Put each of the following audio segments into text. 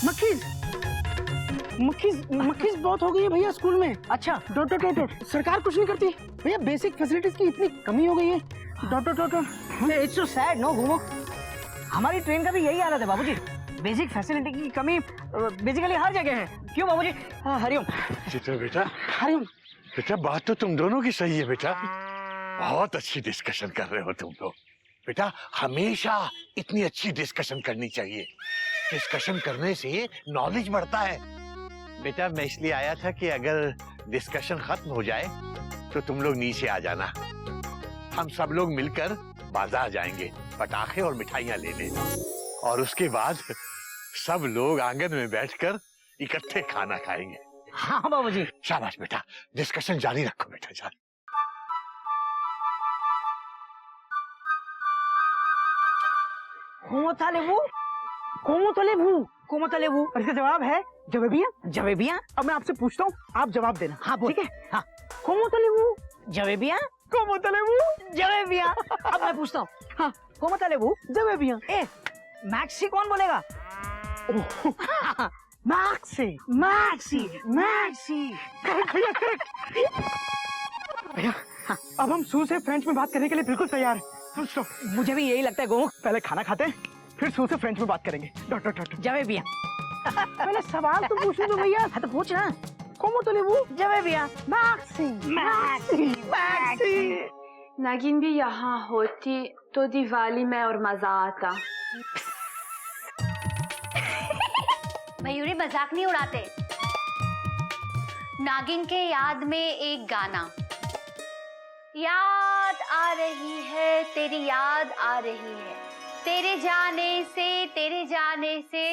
मक्खीज मक्खीज बहुत हो गई है भैया स्कूल में। अच्छा। Dot dot dot dot. सरकार कुछ नहीं करती भैया, बेसिक फैसिलिटीज की इतनी कमी हो गई है। Dot dot dot dot. It's so sad no घूमो। हमारी ट्रेन का भी यही हालत है बाबूजी, बेसिक फैसिलिटी की कमी बेसिकली हर जगह है। क्यों बाबूजी? हरिओम। चित्र बेटा, हरिओम। बेटा बात तो तुम दोनों की सही है बेटा, बहुत अच्छी डिस्कशन कर रहे हो तुम लोग। बेटा हमेशा इतनी अच्छी डिस्कशन करनी चाहिए, डिस्कशन करने से नॉलेज बढ़ता है। बेटा मैं इसलिए आया था कि अगर डिस्कशन खत्म हो जाए तो तुम लोग नीचे आ जाना, हम सब लोग मिलकर बाजार जाएंगे पटाखे और मिठाइयां लेने, और उसके बाद सब लोग आंगन में बैठकर इकट्ठे खाना खाएंगे। हाँ बाबूजी। शाबाश बेटा, डिस्कशन जारी रखो बेटा, जारी। कोमोतलेबू। और इसका जवाब है जवेबियाँ। जवेबियाँ। अब मैं आपसे पूछता हूँ, आप जवाब देना। हाँ बोल। ठीक है। हाँ। कोमोतलेबू। जवेबियाँ। कोमोतलेबू। जवेबियाँ। अब मैं पूछता हूँ, हाँ कोमोतलेबू जवेबियाँ। ए मैक्सी कौन बोलेगा? मैक्सी मैक्सी मैक्सी। भैया करेक्ट। भैया अब हम सू से फ्रेंच में बात करने के लिए बिल्कुल तैयार हैं। मुझे भी यही लगता है गोमू। पहले खाना खाते हैं, फिर सू से फ्रेंच में बात करेंगे। Dot dot dot. जवेबियाँ। पहले सवाल तो पूछने दो भैया। हाँ तो पूछ ना। कोमोतलेबू। जवेबियाँ। मैक्सी मैक्सी मैक्सी। नागिन भी यहाँ होती तो दिवाली में और मजा आता। मयूरी मजाक नहीं उड़ाते। नागिन के याद में एक गाना, याद आ रही है तेरी याद आ रही है, तेरे जाने से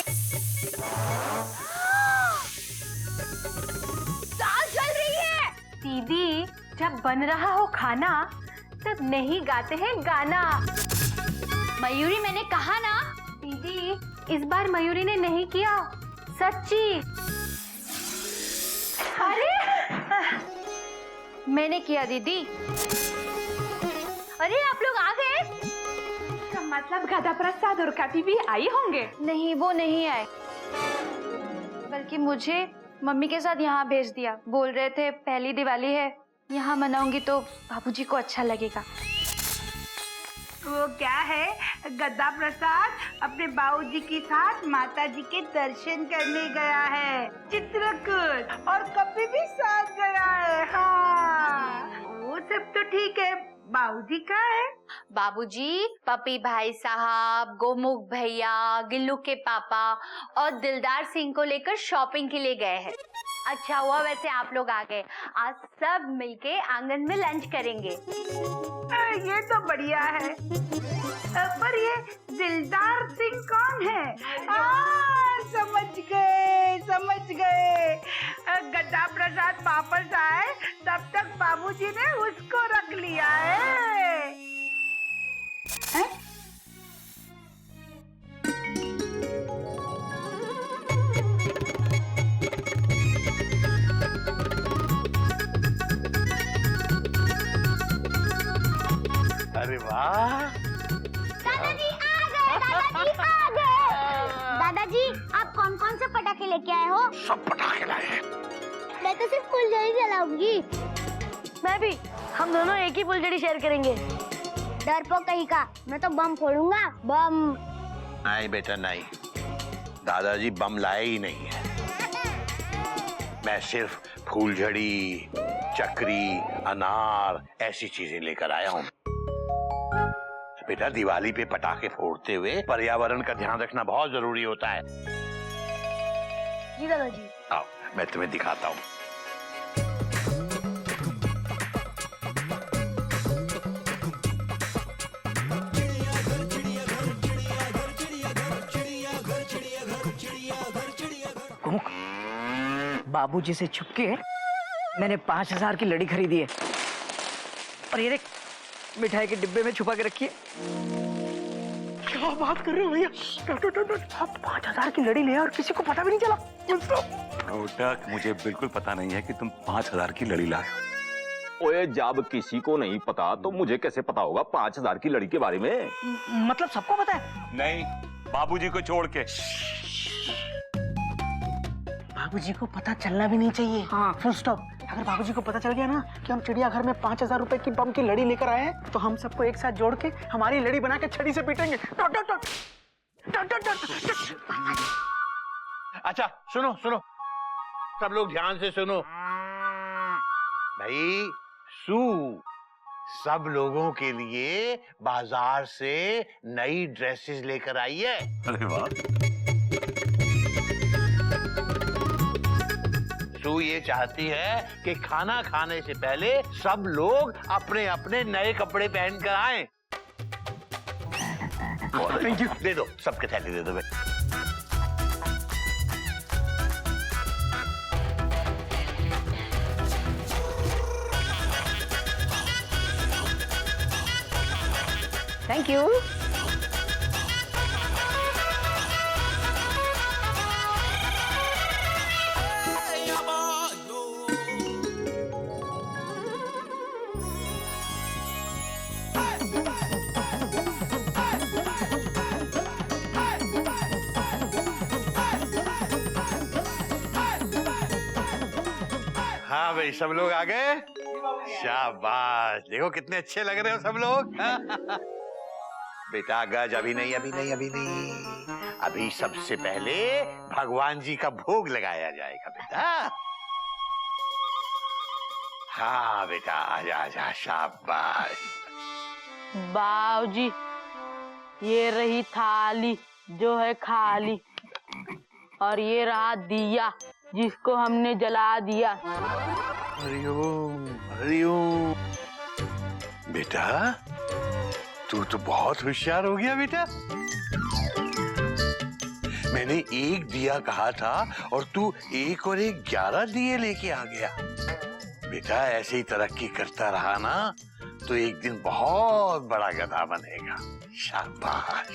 सांस चल रही है। दीदी जब बन रहा हो खाना तब नहीं गाते हैं गाना। मयूरी मैंने कहा ना। दीदी इस बार मयूरी ने नहीं किया, सच्ची। अरे मैंने किया दीदी। अरे आप लोग आ गए? इसका मतलब गदा प्रसाद और कभी भी आई होंगे। नहीं वो नहीं आए, बल्कि मुझे मम्मी के साथ यहाँ भेज दिया। बोल रहे थे पहली दिवाली है, यहाँ मनाऊंगी तो बाबूजी को अच्छा लगेगा। वो क्या है, गद्दा प्रसाद अपने बाबूजी के साथ माता जी के दर्शन करने गया है। चित्रकूट और कभी भी साथ गया है। हाँ वो सब तो ठीक है, बाबूजी कहाँ है? बाबूजी पपी भाई साहब, गोमुख भैया, गिल्लू के पापा और दिलदार सिंह को लेकर शॉपिंग के लिए गए हैं। अच्छा हुआ वैसे आप लोग आ गए, आज सब मिलके आंगन में लंच करेंगे। ये तो बढ़िया है। पर ये दिलदार सिंह कौन है? समझ गए। गद्दा प्रसाद वापस आए तब तक बाबूजी ने उसको रख लिया है? अरे वाह, दादाजी आ गए। दादाजी आ गए। दादाजी आप कौन कौन से पटाखे लेके आए हो? सब पटाखे लाए हैं। मैं तो सिर्फ फुलझड़ी जलाऊंगी। मैं भी। हम दोनों एक ही फुलझड़ी शेयर करेंगे। डरपोक कहीं का, मैं तो बम फोड़ूंगा। बम। नहीं बेटा नहीं, दादाजी बम लाए ही नहीं है। मैं सिर्फ फूलझड़ी, चक्री, अनार ऐसी चीजें लेकर आया हूँ। बेटा दिवाली पे पटाखे फोड़ते हुए पर्यावरण का ध्यान रखना बहुत जरूरी होता है। जी दादाजी। आओ मैं तुम्हें दिखाता हूँ। बाबूजी से छुपके मैंने 5000 की लड़ी खरीदी है, और ये देख मिठाई के डिब्बे में छुपा के रखी है। क्या बात कर रहे हो भैया? 5000 की लड़ी ले और किसी को पता भी नहीं चला। रोटक, मुझे बिल्कुल पता नहीं है कि तुम 5000 की लड़ी लाए हो। ओए जब किसी को नहीं पता तो मुझे कैसे पता होगा 5000 की लड़ी के बारे में? मतलब सबको पता है? नहीं, बाबूजी को छोड़ के। बाबूजी को पता चलना भी नहीं चाहिए। हाँ। Full stop. अगर बाबूजी को पता चल गया ना कि हम चिड़ियाघर में 5,000 रुपए की बम की लड़ी लेकर आए हैं, तो हम सबको एक साथ जोड़ के हमारी लड़ी बना के छड़ी से पीटेंगे। टट, टट, टट, टट, टट, टट, टट। अच्छा सुनो सुनो, सब लोग ध्यान से सुनो। भाई सू सब लोगों के लिए बाजार से नई ड्रेसेस लेकर आई है। अरे वाह। सू ये चाहती है कि खाना खाने से पहले सब लोग अपने अपने नए कपड़े पहन कर आए। Thank you. दे दो, सबके थैले दे दो। Thank you. हाँ भाई, सब लोग आ गए। शाबाश, देखो कितने अच्छे लग रहे हो सब लोग। बेटा गज अभी नहीं, अभी नहीं, अभी नहीं, अभी सबसे पहले भगवान जी का भोग लगाया जाएगा बेटा। हाँ बेटा, आजा आजा, शाबाश। बाबूजी, ये रही थाली जो है खाली, और ये रहा दिया जिसको हमने जला दिया। हरिओम हरिओम। बेटा तू तो बहुत होशियार हो गया बेटा। मैंने एक दिया कहा था और तू 1 और 1 11 दिए लेके आ गया। बेटा ऐसे ही तरक्की करता रहा ना तो एक दिन बहुत बड़ा गधा बनेगा। शाबाश।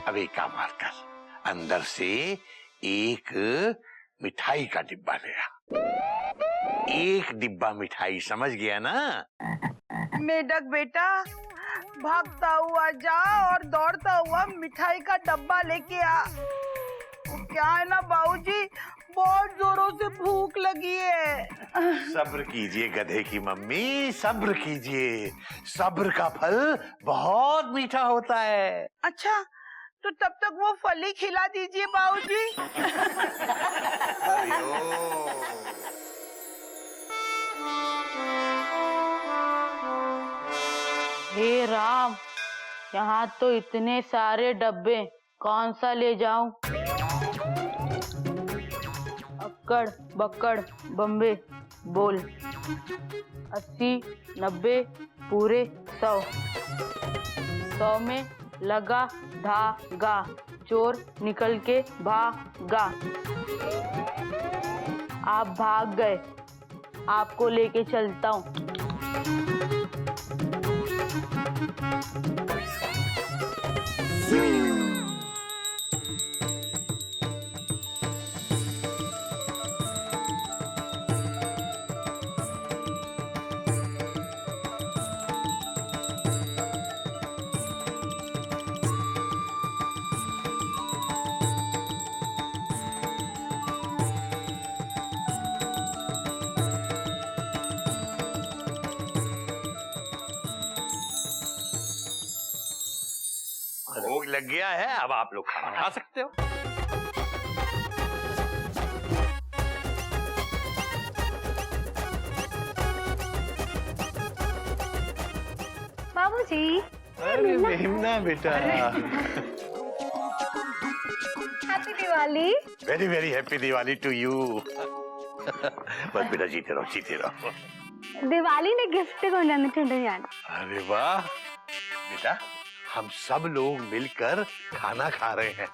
अब एक काम कर, अंदर से एक मिठाई का डिब्बा ले आ। 1 डिब्बा मिठाई, समझ गया ना? मेढक बेटा, भागता हुआ जा और दौड़ता हुआ मिठाई का डब्बा लेके आ। क्या है ना बाबूजी, बहुत जोरों से भूख लगी है। सब्र कीजिए गधे की मम्मी, सब्र कीजिए। सब्र का फल बहुत मीठा होता है। अच्छा, तो तब तक वो फली खिला दीजिए बाबूजी। हे राम, यहाँ तो इतने सारे डब्बे, कौन सा ले जाऊं? अक्कड़ बक्कड़ बम्बे बोल, 80 90 पूरे 100, 100 में लगा धागा, चोर निकल के भागा। आप भाग गए, आपको लेके चलता हूँ। भोग लग गया है, अब आप लोग खाना खा सकते हो। बाबूजी, अरे मेमना बेटा, happy Diwali. Very very happy Diwali to you. बस बेटा जीते रहो, जीते रहो। दिवाली ने गिफ्ट को जान। अरे वाह बेटा, हम सब लोग मिलकर खाना खा रहे हैं,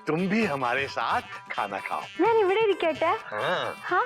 तुम भी हमारे साथ खाना खाओ। नहीं बड़े रिकेट है। हाँ हाँ।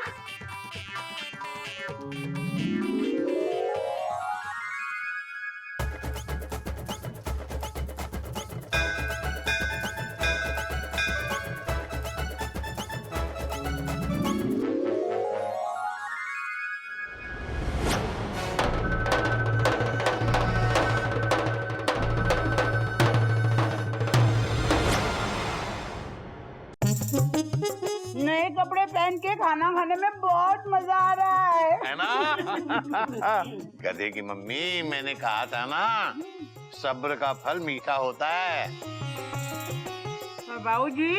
नए कपड़े पहन के खाना खाने में बहुत मजा आ रहा है ना? गधे की मम्मी, मैंने कहा था ना, सब्र का फल मीठा होता है। बाबूजी,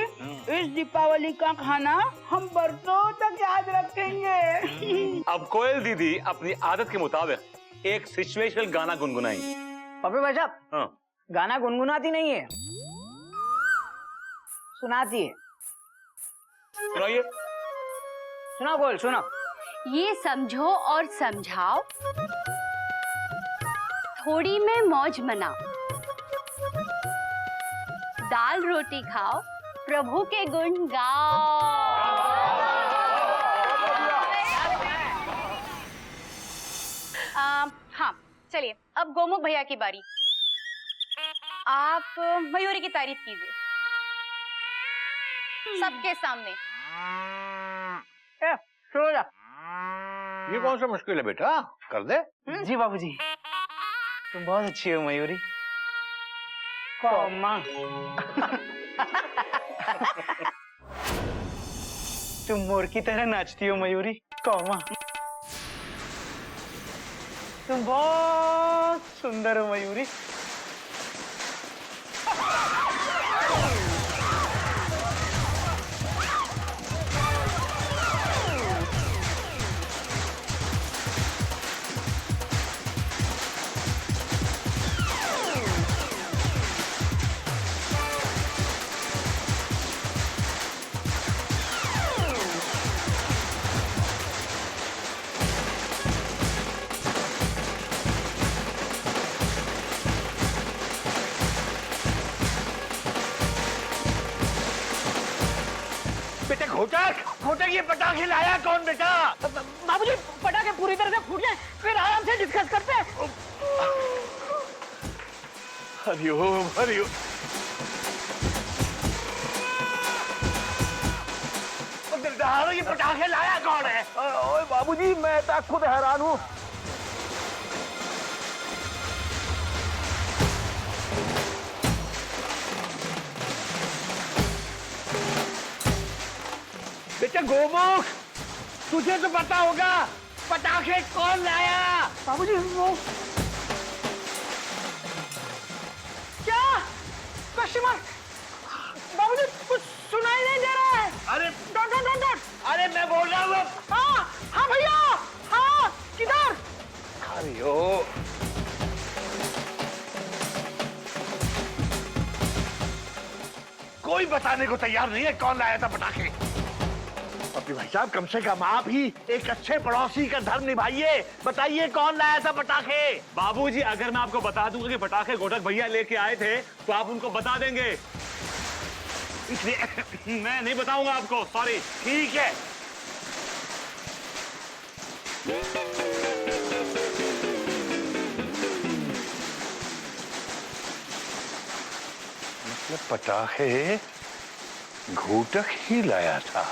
इस दीपावली का खाना हम बरसों तक याद रखेंगे। अब कोयल दीदी अपनी आदत के मुताबिक एक सिचुएशनल गाना गुनगुनाई। पप्पी भाई साहब, हाँ। गाना गुनगुनाती नहीं है, सुनाती है। सुनाइए। सुना बोल, सुना। ये समझो और समझाओ, थोड़ी में मौज मनाओ, दाल रोटी खाओ, प्रभु के गुण गाओ। हाँ, चलिए अब गोमुख भैया की बारी। आप मयूरी की तारीफ कीजिए सबके सामने। सो जा। ये कौन सा मुश्किल है बेटा, कर दे। जी बाबूजी, तुम बहुत अच्छी हो मयूरी। कौमा। तुम मोर की तरह नाचती हो मयूरी। कौमा। तुम बहुत सुंदर हो मयूरी। बेटा घोटक, घोटक, ये पटाखे लाया कौन बेटा? बाबूजी, पटाखे पूरी तरह से फूट जाए फिर आराम से डिस्कस करते हैं। हरिओम हरिओम। दिलदार, ये पटाखे लाया कौन है? ओए बाबूजी, मैं तो खुद हैरान हूँ। बेटा गोमुख, तुझे तो पता होगा पटाखे कौन लाया? बाबूजी वो क्या क्वेश्चन मार्क? बाबूजी कुछ सुनाई नहीं दे रहा है। अरे डॉट डॉट डॉट डॉट। अरे मैं बोल रहा हूँ। हाँ हाँ भैया, हाँ किधर? हरिओम। कोई बताने को तैयार नहीं है कौन लाया था पटाखे। अपने भाई साहब, कम से कम आप ही एक अच्छे पड़ोसी का धर्म निभाइए, बताइए कौन लाया था पटाखे? बाबूजी, अगर मैं आपको बता दूंगा कि पटाखे घोटक भैया लेके आए थे तो आप उनको बता देंगे, इसलिए मैं नहीं बताऊंगा आपको। सॉरी। ठीक है। मतलब पटाखे घोटक ही लाया था।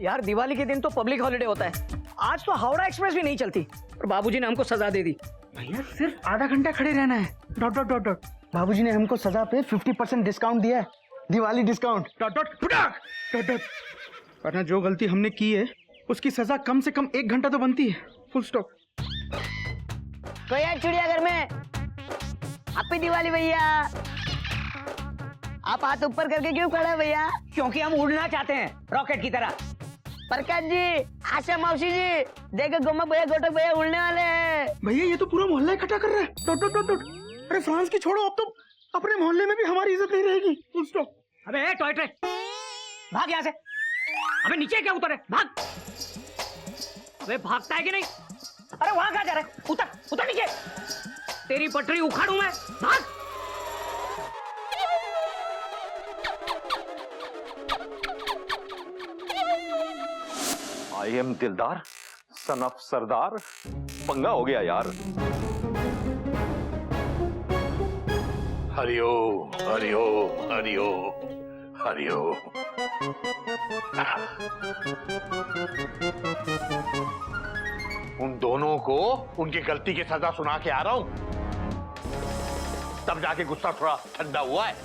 यार, दिवाली के दिन तो पब्लिक हॉलिडे होता है, आज तो हावड़ा एक्सप्रेस भी नहीं चलती और बाबूजी ने हमको सजा दे दी। भैया सिर्फ आधा घंटा खड़े रहना है। Dot dot dot dot. बाबूजी ने हमको सजा पे 50% डिस्काउंट दिया है, दिवाली डिस्काउंट। डॉट डॉट फटाक डॉट डॉट। वरना जो गलती हमने की है उसकी सजा कम से कम 1 घंटा तो बनती है। Full stop. तो यार चिड़ियाघर में हैप्पी दिवाली भैया। आप हाथ ऊपर करके क्यों खड़े भैया? क्योंकि हम उड़ना चाहते हैं रॉकेट की तरह। प्रकाश जी, आशा मौसी जी, देखो गोमुख भैया, घोटक भैया उड़ने वाले हैं। भैया ये तो पूरा मोहल्ला इकट्ठा कर रहा है। Dot dot dot dot. अरे फ्रांस की छोड़ो, अब तो अपने मोहल्ले में भी हमारी इज्जत नहीं रहेगी। Full stop. अबे टॉय ट्रेन, भाग यहाँ से। अबे नीचे क्या उतर है, भाग। अबे भागता है कि नहीं? अरे वहां कहाँ जा रहा है? उतर उतर नीचे, तेरी पटरी उखाड़ू मैं, भाग। आई एम दिलदार सन ऑफ सरदार। पंगा हो गया यार। हरिओ हरिओ हरिओ हरिओ। उन दोनों को उनकी गलती की सजा सुना के आ रहा हूं, तब जाके गुस्सा थोड़ा ठंडा हुआ है।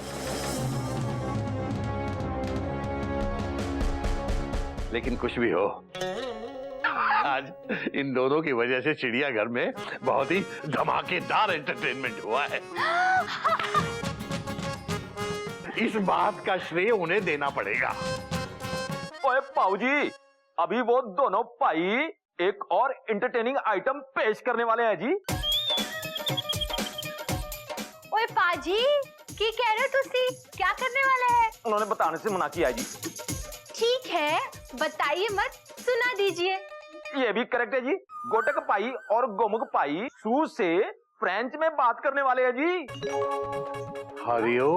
लेकिन कुछ भी हो, आज इन दोनों की वजह से चिड़ियाघर में बहुत ही धमाकेदार एंटरटेनमेंट हुआ है। इस बात का श्रेय उन्हें देना पड़ेगा। ओए पाऊजी, अभी वो दोनों भाई एक और एंटरटेनिंग आइटम पेश करने वाले हैं जी। ओए पाजी, की कह रहे हो तुसी? क्या करने वाले हैं? उन्होंने बताने से मना किया है जी। ठीक है, बताइए मत, सुना दीजिए। ये भी करेक्ट है जी। गोटक पाई और गोमुख पाई सू से फ्रेंच में बात करने वाले हैं जी। हरिओ।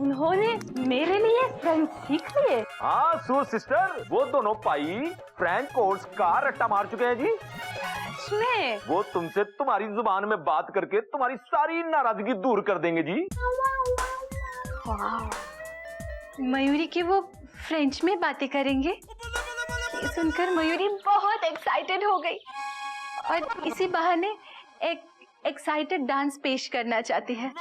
उन्होंने मेरे लिए फ्रेंच सीख लिए। हाँ सू सिस्टर, वो दोनों पाई फ्रेंच कोर्स का रट्टा मार चुके हैं जी। में वो तुमसे तुम्हारी जुबान में बात करके तुम्हारी सारी नाराजगी दूर कर देंगे जी। मयूरी की वो फ्रेंच में बातें करेंगे, ये सुनकर मयूरी बहुत एक्साइटेड हो गई और इसी बहाने एक एक्साइटेड डांस पेश करना चाहती है।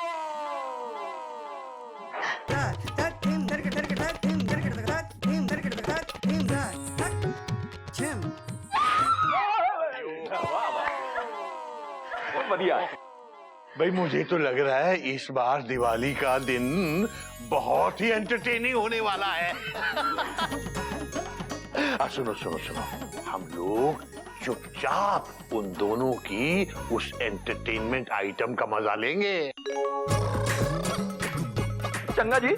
बढ़िया। भाई मुझे तो लग रहा है इस बार दिवाली का दिन बहुत ही एंटरटेनिंग होने वाला है। सुनो सुनो सुनो, हम लोग चुपचाप उन दोनों की उस एंटरटेनमेंट आइटम का मजा लेंगे। चंगा जी।